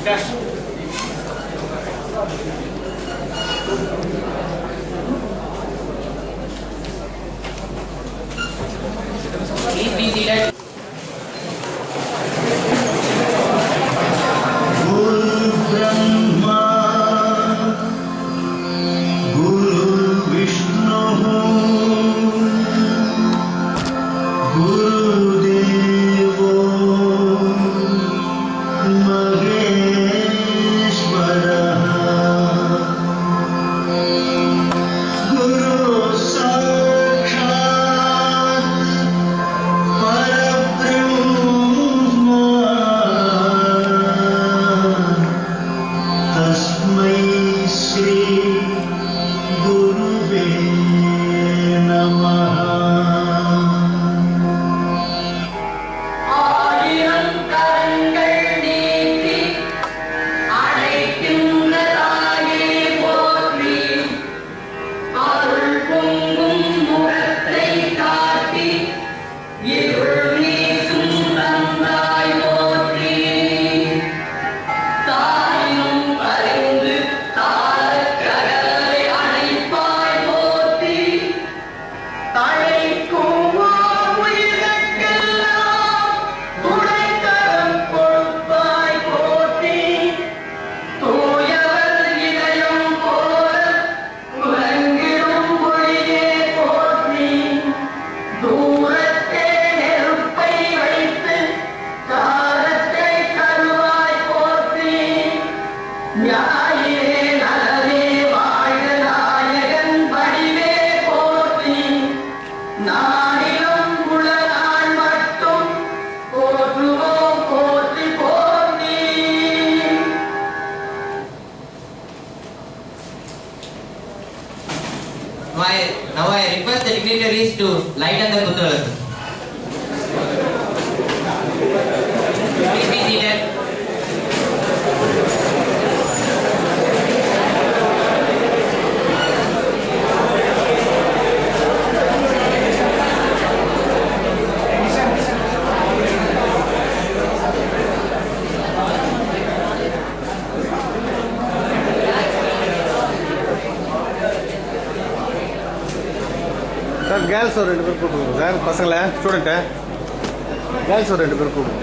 Please be seated. Now I request the dignitaries to lighten the Kuthavalakku. Please be seated. Sir girls ஒரு 2 பேர் கூப்பிடுங்க sir, பசங்களை ஸ்டூடெண்ட்டை girls ஒரு 2 பேர் கூப்பிடுங்க.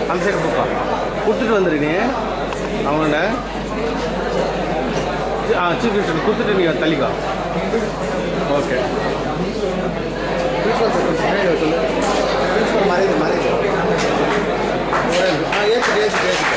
அந்த சைடு போப்பா, கொடுத்துட்டு வந்துடுங்க அவங்கள்ட. சீஃப் கெஸ்ட் கொடுத்துட்டு நீங்கள் தள்ளிக்கா. ஓகே சொல்லு மறையுது மறையுது. ஏற்று ஏற்று ஏற்று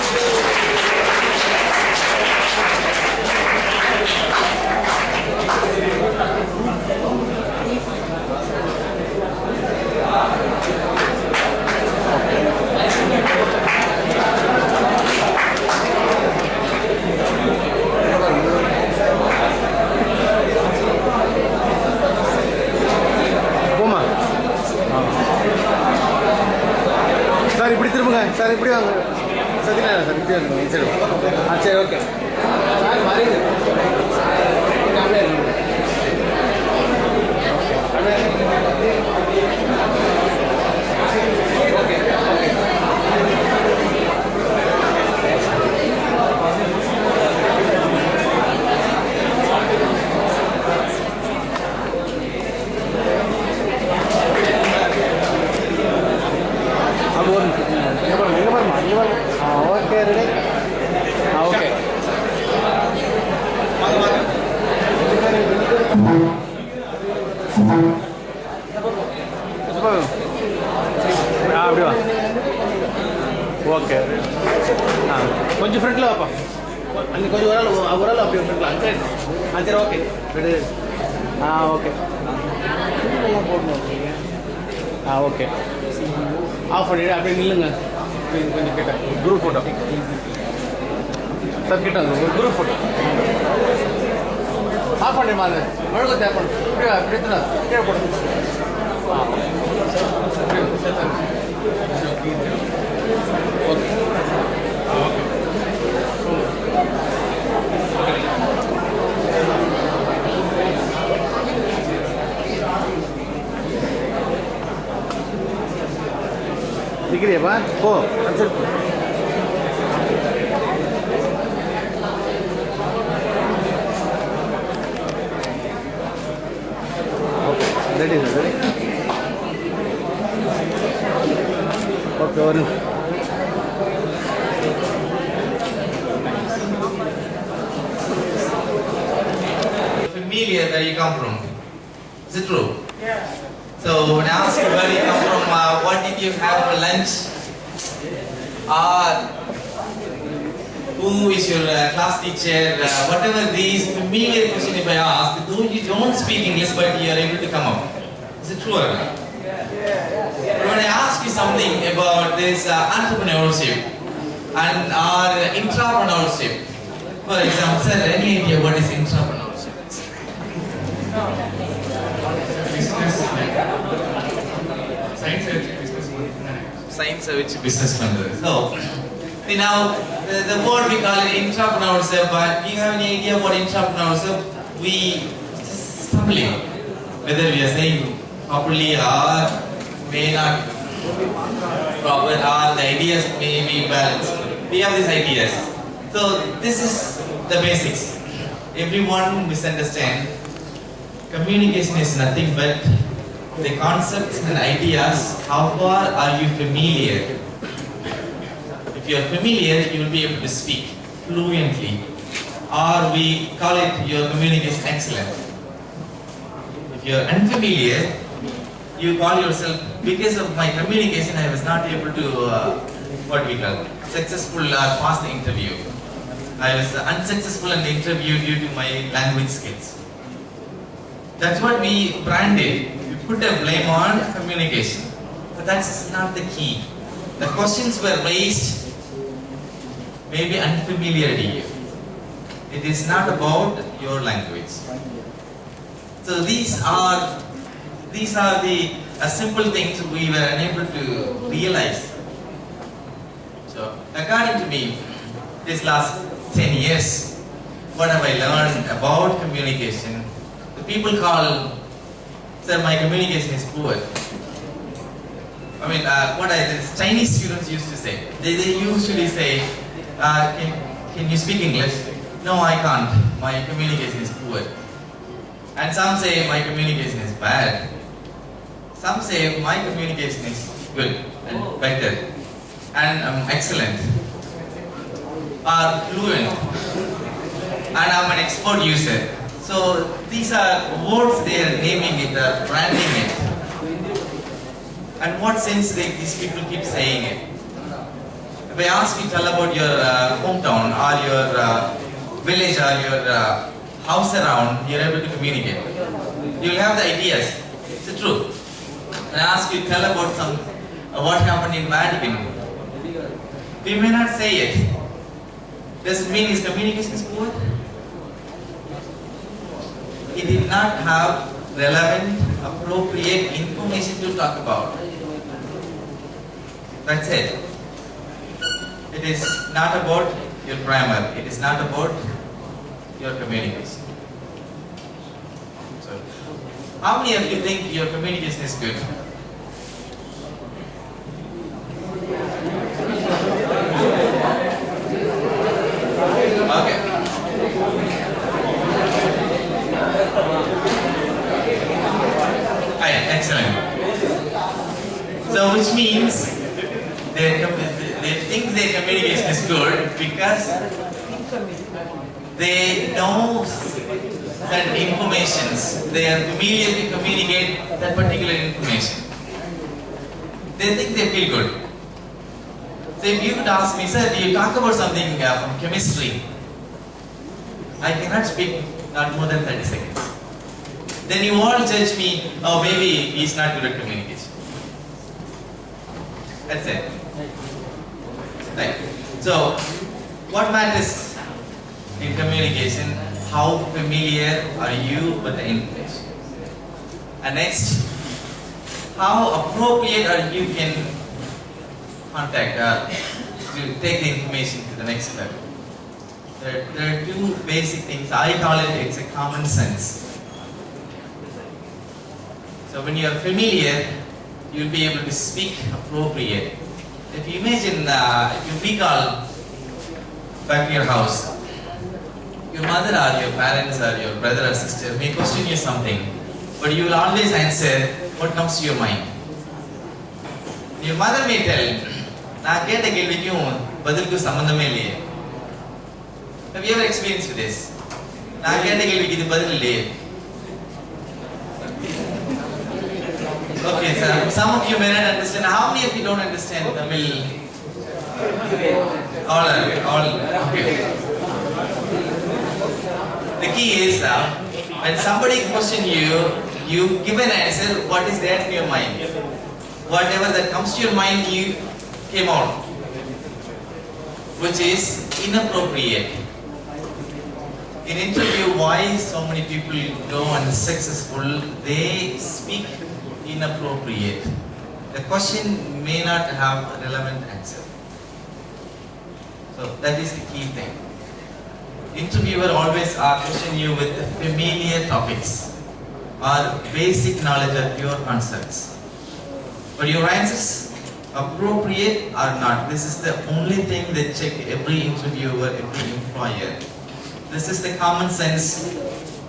போமா சார், இப்படி திரும்புங்க சார், இப்படி வாங்க சத்யநாராயண சார், இப்படி வாங்க சரி. சரி ஓகே சார், மறையுது ஓகே ரெடி. ஓகே அப்படி வா. ஓகே கொஞ்சம் ஃப்ரெண்டில் வாப்பா, அங்கே கொஞ்சம் ஒரு ஆள் அப்படி ஃப்ரெண்டில் அங்கே. சரி ஓகே ரெடி. ஓகே போடணும். ஓகே ஆஃப் பண்ணிவிட்டு அப்படியே நில்லுங்க. கொஞ்சம் கிட்ட குரூப் ஃபோட்டோ சார், கிட்ட ஒரு குரூப் ஃபோட்டோ ஆஃப் பண்ணி மாதிரி மழை தேவைப்படும். இப்படியா இப்படி கீழே போடுங்க. ஓகே Degree-அப்பா போ answer. Ready, ready. Okay, one. Familiar where you come from. Is it true? Yeah. So when I ask you where you come from, what did you have for lunch? Who is your class teacher? Whatever these familiar question if I ask, though you don't speak English but you are able to come up. Is it true or not? But when I ask you something about this entrepreneurship and or intrapreneurship, for example, sir, any idea what is intrapreneurship? Science which business பண்ணுறது. So now the word we call it entrepreneurship, but do you have any idea what entrepreneurship? We just stumbling whether we are saying properly or may not proper, or the ideas may be balanced. We have these ideas. So this is the basics. Everyone misunderstand. Communication is nothing but the concepts and ideas. How far are you familiar? If you are familiar, you will be able to speak fluently, or we call it your communication excellent. If you are unfamiliar, you call yourself, because of my communication, I was not able to what we call successful pass the interview. I was unsuccessful in the interview due to my language skills. That's what we branded. We put a blame on communication. But that's not the key. The questions were raised maybe unfamiliar to you. It is not about your language. So these are the simple things we were unable to realize. So according to me, this last 10 years, what have I learned about communication? The people call, sir, my communication is poor. I mean, Chinese students used to say. They usually say, can you speak English? No, I can't. My communication is poor. And some say my communication is bad. Some say my communication is good and better and excellent or fluent and I'm an expert user. So these are words they are naming it, branding it. And what sense these people keep saying it? If I ask you tell about your hometown or your village or your house around, you're able to communicate. You'll have the ideas. It's the truth. And I ask you tell about what happened in Vatican. We may not say it. Does it mean his communication is poor? He did not have relevant, appropriate information to talk about. That's it. It is not about your grammar. It is not about your communication. So, how many of you think your communication is good? Okay. Excellent. So which means they think their communication is good because they know certain informations. They are familiar to communicate that particular information. They think they feel good. So if you could ask me, sir, do you talk about something from chemistry? I cannot speak not more than 30 seconds. Then you all judge me, oh maybe he's not good at communication. That's it. Right. So, what matters in communication? How familiar are you with the information? And next, how appropriate are you can contact to take the information to the next level? There are two basic things. I call it's a common sense. So when you are familiar, you'll be able to speak appropriate. If you imagine, if you recall back to your house, your mother or your parents or your brother or sister may question you something, but you will always answer what comes to your mind. Your mother may tell, நான் கேட்ட கேள்விக்கும் பதிலுக்கு சம்பந்தமே இல்லையே. Have you ever experienced this? நான் கேட்ட கேள்விக்கு இது பதில் இல்லையே. Okay, sir. Some of you may not understand. How many of you don't understand Tamil? All. Okay. The key is when somebody questions you, you give an answer. What is there in your mind? Whatever that comes to your mind, you came out, which is inappropriate. In interview, why so many people go unsuccessful? They speak inappropriate. The question may not have a relevant answer. So that is the key thing. Interviewer always question you with familiar topics or basic knowledge of your concepts. But your answers appropriate or not. This is the only thing they check every interviewer, every employer. This is the common sense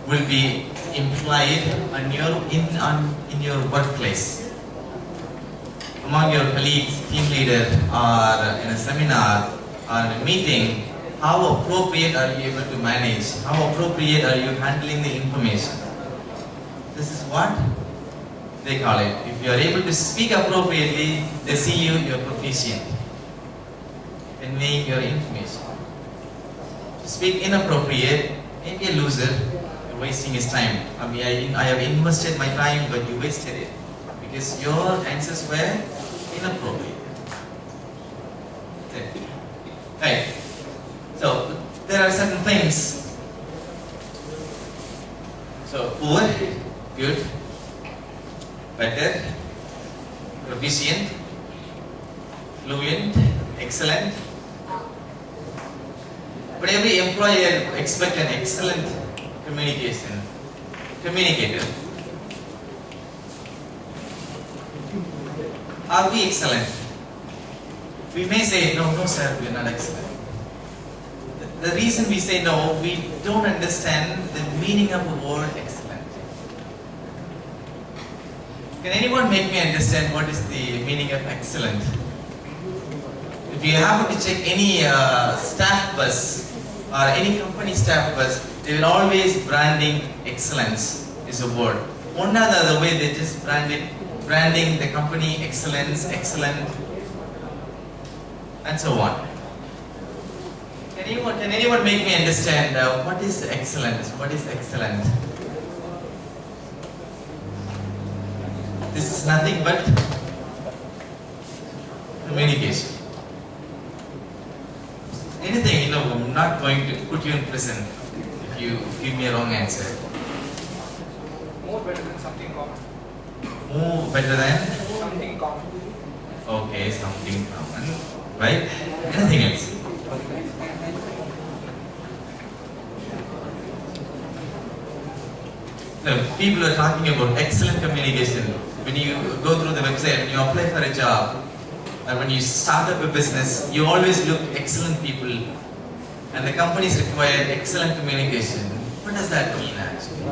will be implied in your workplace. Among your colleagues, team leader, or in a seminar or in a meeting, how appropriate are you able to manage? How appropriate are you handling the information? This is what they call it. If you are able to speak appropriately, they see you're proficient in conveying your information. To speak inappropriate, maybe a loser, you're wasting his time. I mean, I have invested my time, but you wasted it because your answers were inappropriate. Right. So there are certain things. So poor, good, better, proficient, fluent, excellent. But every employer expects an excellent communicator. Are we excellent? We may say, no sir, we are not excellent. The reason we say no, we don't understand the meaning of the word excellent. Can anyone make me understand what is the meaning of excellent? If you happen to check any staff bus or any company staff bus, they will always branding excellence is a word. One or the other way they just branding the company excellence, excellent, and so on. Can anyone make me understand what is excellence? What is excellent? This is nothing but communication. Anything, I'm not going to put you in prison if you give me a wrong answer. More better than something common. More better than? Something common. Okay, something common. Right? Anything else? No, people are talking about excellent communication. When you go through the website, when you apply for a job, or when you start up a business, you always look excellent people, and the companies require excellent communication. What does that mean actually?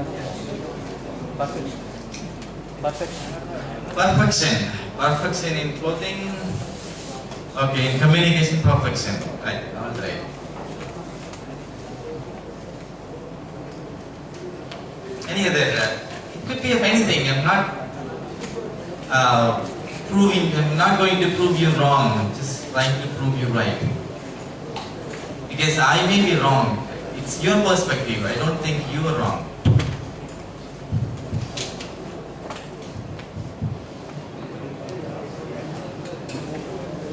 Perfection. Perfection in clothing. Okay, in communication, perfection. Right, all right. Any other? It could be of anything. I'm not I'm not going to prove you wrong. I'm just trying to prove you right. Because I may be wrong. It's your perspective. I don't think you are wrong.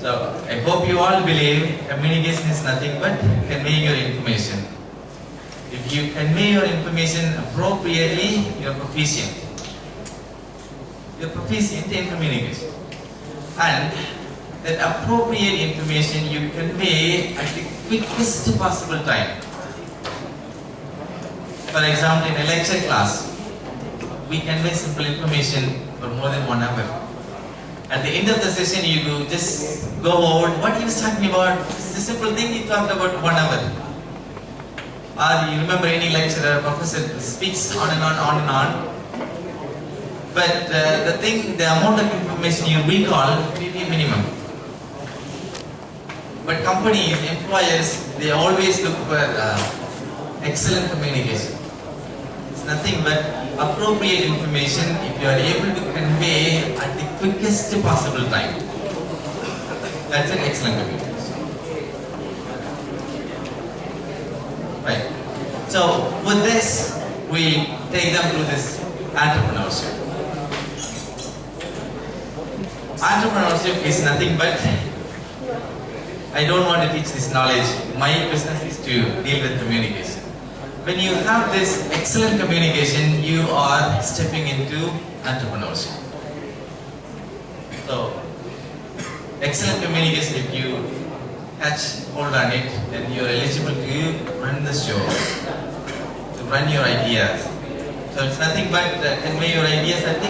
So I hope you all believe communication is nothing but conveying your information. If you convey your information appropriately, you are proficient. You are proficient in communication. And that appropriate information you convey at the quickest possible time. For example, in a lecture class, we convey simple information for more than 1 hour. At the end of the session, you just go over what he was talking about. It's a simple thing he talked about 1 hour. Or you remember any lecturer, professor speaks on and on. But the amount of information you recall will be minimum. But companies, employers, they always look for excellent communication. It's nothing but appropriate information if you are able to convey at the quickest possible time. That's an excellent communication. Right? So with this, we take them through this entrepreneurship. Entrepreneurship is nothing but, I don't want to teach this knowledge. My business is to deal with communication. When you have this excellent communication, you are stepping into entrepreneurship. So, excellent communication, if you catch hold on it, then you are eligible to run the show, to run your ideas. So it's nothing but convey your ideas at the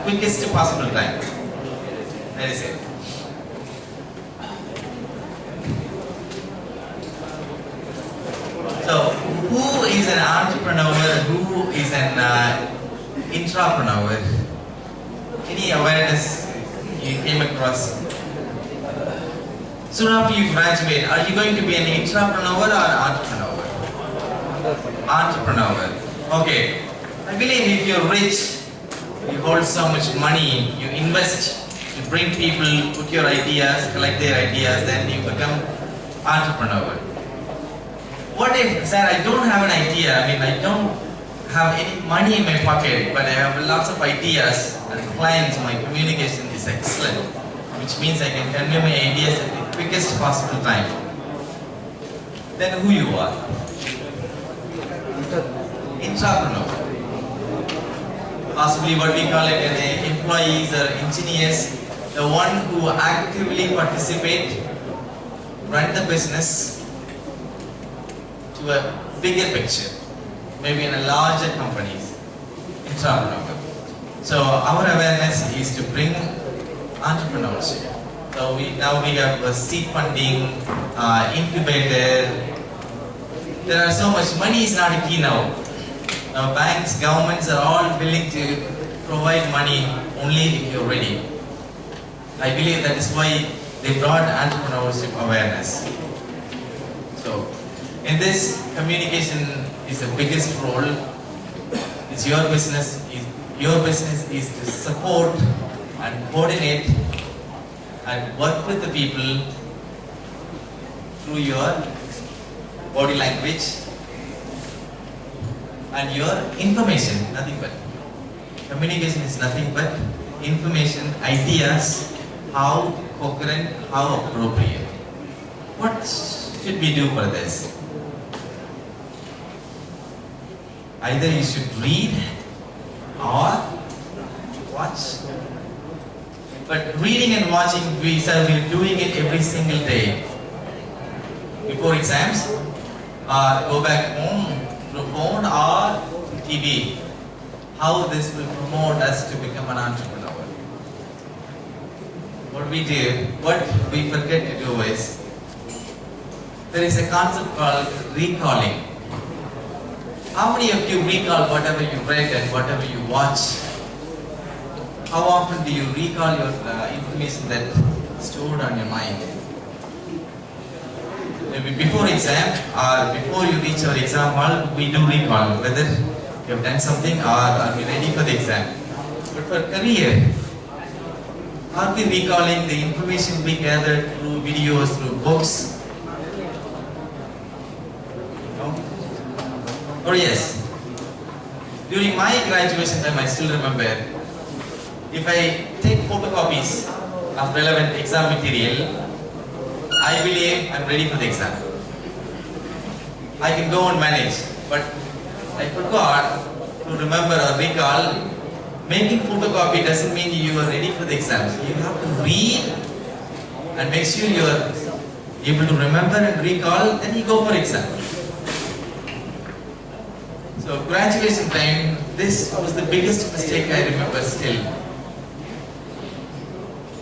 quickest possible time. That is it. So, who is an entrepreneur? Who is an intrapreneur? Any awareness you came across? Soon after you graduate, are you going to be an intrapreneur or entrepreneur? Entrepreneur. Okay. I believe if you're rich, you hold so much money, you invest, you bring people, put your ideas, collect their ideas, then you become entrepreneur. What if, sir, I don't have an idea, I don't have any money in my pocket, but I have lots of ideas and clients, my communication is excellent, which means I can convey my ideas at the quickest possible time. Then who you are? Intrapreneur. Possibly what we call it as employees or engineers, the one who actively participate, run the business to a bigger picture, maybe in a larger companies, intrapreneur. So our awareness is to bring entrepreneurship. So now we have a seed funding, incubator. There are so much money is not a key now. Now banks, governments are all willing to provide money only if you're ready. I believe that is why they brought entrepreneurship awareness. So in this, communication is the biggest role. It's your business. Your business is to support and coordinate and work with the people through your body language and your information, nothing but. Communication is nothing but information, ideas, how coherent, how appropriate. What should we do for this? Either you should read or watch. But reading and watching, we're doing it every single day. Before exams, go back home through phone or TV. How this will promote us to become an entrepreneur. What we forget to do is, there is a concept called recalling. How many of you recall whatever you read and whatever you watch? How often do you recall your information that stored on your mind? Maybe before exam or before you reach your exam hall, we do recall whether you have done something or are we ready for the exam. But for career, are we recalling the information we gathered through videos, through books? No? Or yes? During my graduation time, I still remember, if I take photocopies of relevant exam material, I believe I'm ready for the exam. I can go and manage, but I forgot to remember or recall. Making photocopy doesn't mean you are ready for the exams. You have to read and make sure you are able to remember and recall, then you go for exam. So graduation time, this was the biggest mistake I remember still.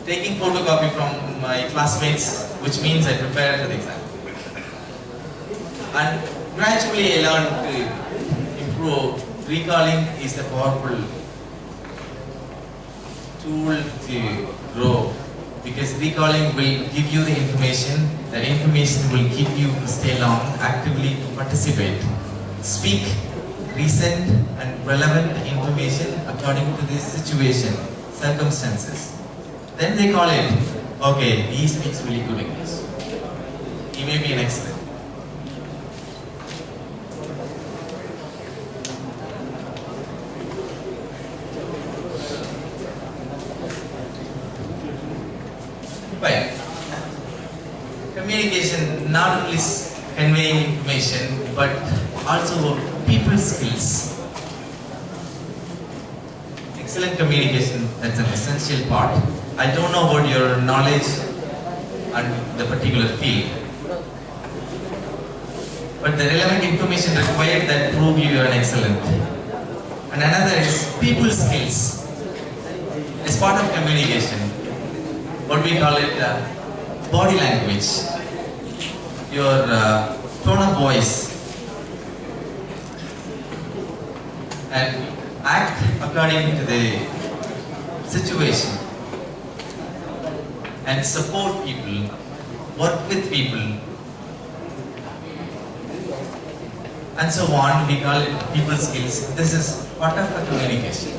taking photocopy from my classmates, which means I prepared for the exam. And gradually I learned to improve. Recalling is a powerful tool to grow, because recalling will give you the information. The information will keep you to stay long, actively participate, speak recent and relevant information according to the situation, circumstances. Then they call it, okay, he speaks really good English. He may be an expert. Right. Communication not only conveying information, but also people skills. Excellent communication, that's an essential part. I don't know about your knowledge and the particular field, but the relevant information required that prove you are an excellent. And another is people skills. As part of communication, what we call it body language, your tone of voice, and act according to the situation, and support people, work with people, and so on. We call it people skills. This is part of the communication.